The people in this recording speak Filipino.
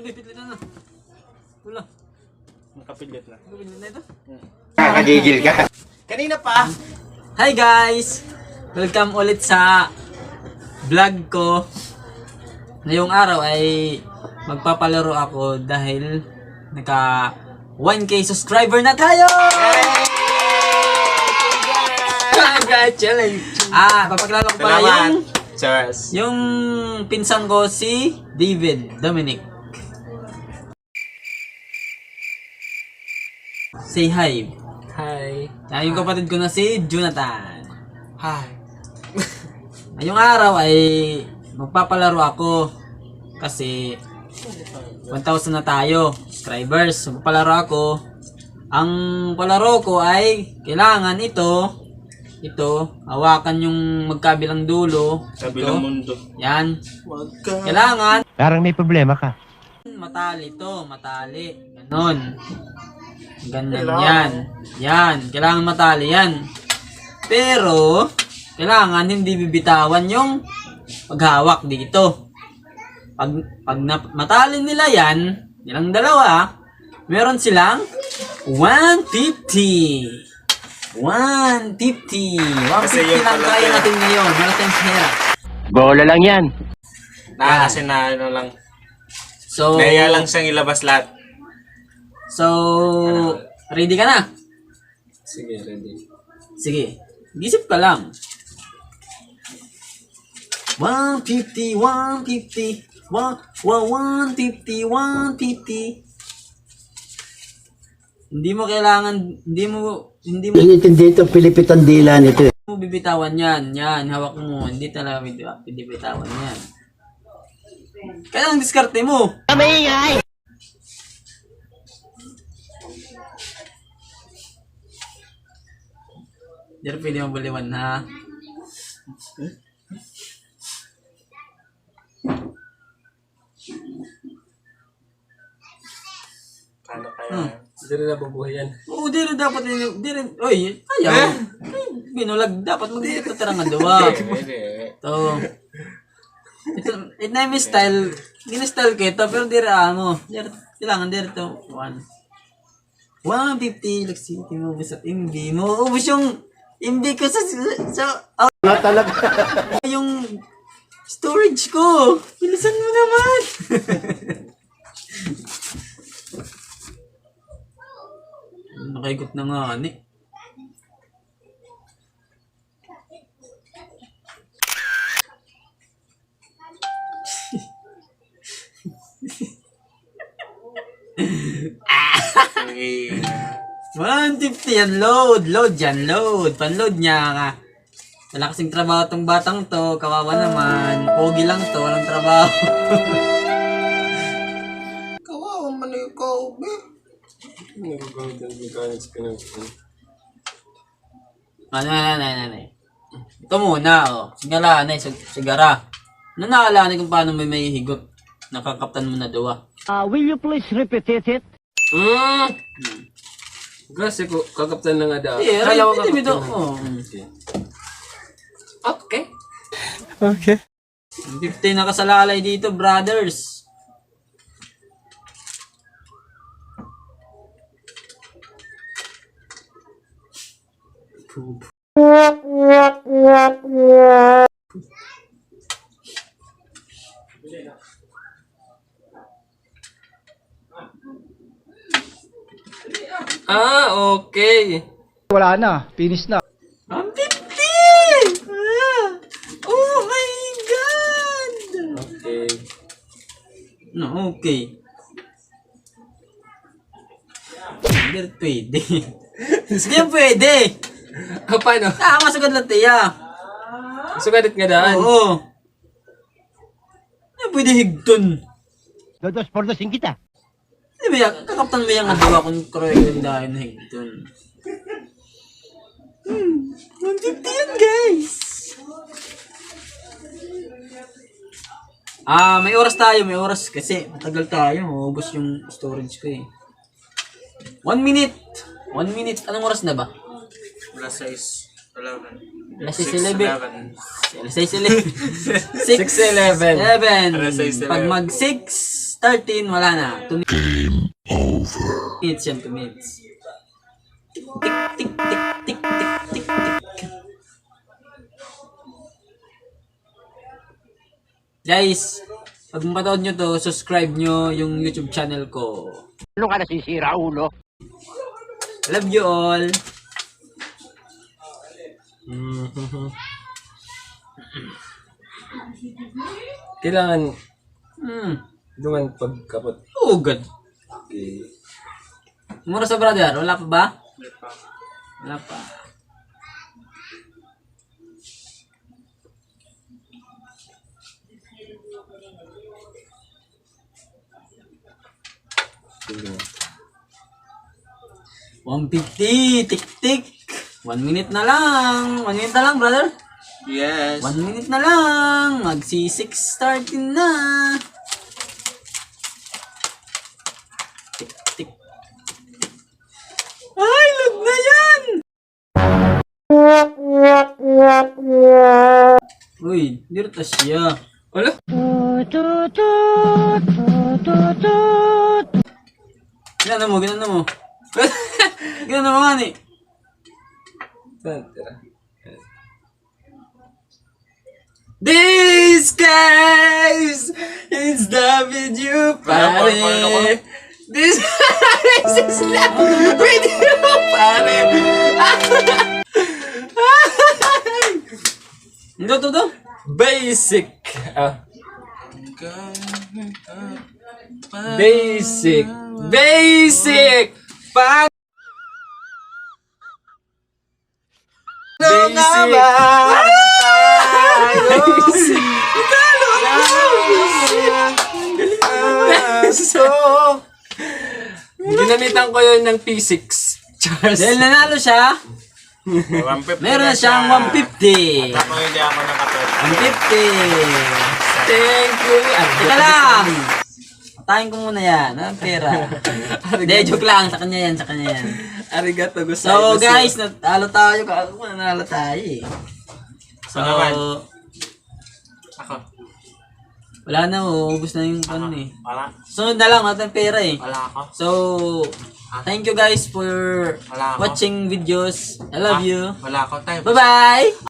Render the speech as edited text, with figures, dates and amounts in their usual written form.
pipitlit na. Wala. Nakapidlit na. Nakapidlit na ito. Nakagigil ka. Kanina pa. Hi guys! Welcome ulit sa vlog ko. Ngayong araw ay magpapalaro ako dahil naka 1K subscriber na tayo! Congratulations! Papakilala ko pala Cheers! yung pinsan ko si David Dominic. Say hi. Hi! Yung kapatid ko na si Jonathan. Hi! Ngayong araw ay magpapalaro ako kasi 1,000 na tayo subscribers. Magpapalaro ako. Ang palaro ko ay kailangan ito hawakan yung magkabilang dulo. Kabilang mundo. Yan. Kailangan Parang may problema ka. matali to, matali. Ganon. Ganyan yan. Yan. Kailangan matali yan. Pero, kailangan hindi bibitawan yung paghawak dito. Pag matali nila yan, nilang dalawa, meron silang 150. 150 lang kaya natin ngayon. Meron tayong pera. Bola lang yan. Kasi na ano lang. So, Naya lang siyang ilabas lahat. So, ready ka na? Sige, ready. Sige. Gisip ka lang. 150, 150, 150, 150. Hindi mo Inintindi ito, pilipitan dila nito. mo bibitawan yan. Yan, hawak mo. Hindi talaga bibitawan yan. Kaya ang diskarte mo. Hindi pwede mong baliwan ha. Paano kaya? Hindi rin nabubuhay yan. Oo, di rin dapat oy, ayaw. Binulag, dapat mag-titira nga duwa. Ito. Ito na yung style. Gina-style ko ito, pero di rin mo. Kailangan di rin ito. 150. Lagsiti mo ba sa MB mo? Ubus yung MB ko sa Talaga. yung storage ko. Bilisan mo naman. Nakaikot na nga, ani. Okay. 150 yan, load yan, load. Panload niya nga. Wala kasing trabaho tong batang to, kawawa naman. Pogi lang to, walang trabaho. Kawawa man ikaw, be. Nag-gawin ng mechanics ka ng Ano. Ito muna, oh. Sigara, sigara. Naalala kung paano may higot. Nakakaptan mo na duwa. Will you please repeat it? Kasi ko, kakaptan na nga daw. Kala ko kakaptan na. Okay. Okay. 50 nakasalalay dito, brothers. Okay. Wala na, finish na. Ang 50! Oh my God! Okay. No, okay. Hindi pwede. Hindi yan pwede. Paano? Masagad lang tiya. Sugadit nga daan. Oo. Hindi pwede higton. Dos por dos kita. Hindi ba yan? Kakaptan mo yung adawa kung correct yung dahil na higton. 150 yan, guys. May oras tayo, may oras. Kasi matagal tayo. Maubos yung storage ko eh. 1 minute. 1 minute. Anong oras na ba? Plus 6, 11. Alas 6:11. 6, 11. 6:11. 11. 11. Pag mag 6, 13, wala na. 2 minutes yan, 2 minutes. Tik, tik, tik, tik, tik, tik, tik. Guys, pag mapanood nyo to, subscribe nyo yung YouTube channel ko. Ano ka nasisira, ulo? Love you all. Kailangan Hmm. duman pagkapot. Oh, God. Okay. Mura sa brother, wala pa ba? Wala pa. Sige. 150, tik-tik. 1 minute na lang. 1 minute na lang, brother. Yes. 1 minute na lang. Magsi-6 starting na. Tik-tik. Ay, lag na yan! Uy, dirta siya. Wala? Ginano mo, ginano mo. Ginano mo nga ni. Saan tira? This case is the video pare. This case is the video pare. Ito. Basic. Basic. Basic. Pang. Basic. So, ginamitan ko yun ng P6. Charles. Dahil nanalo siya, 150 meron na siyang 150. Tapos hindi ako nakapet. 150. Thank you. Teka lang. Patayin ko muna yan. Ang pera. Hindi, joke lang. Sa kanya yan, sa kanya yan. Arigato So gozaimasu. guys, natalo tayo. Ako nanalo tayo eh. So, Ako. wala na, ubus na yung ano eh. Wala. Sunod na lang, natin pera eh. Wala ako. So, thank you guys for Wala ako. watching videos. I love you. Wala ako. Tayo. Bye-bye!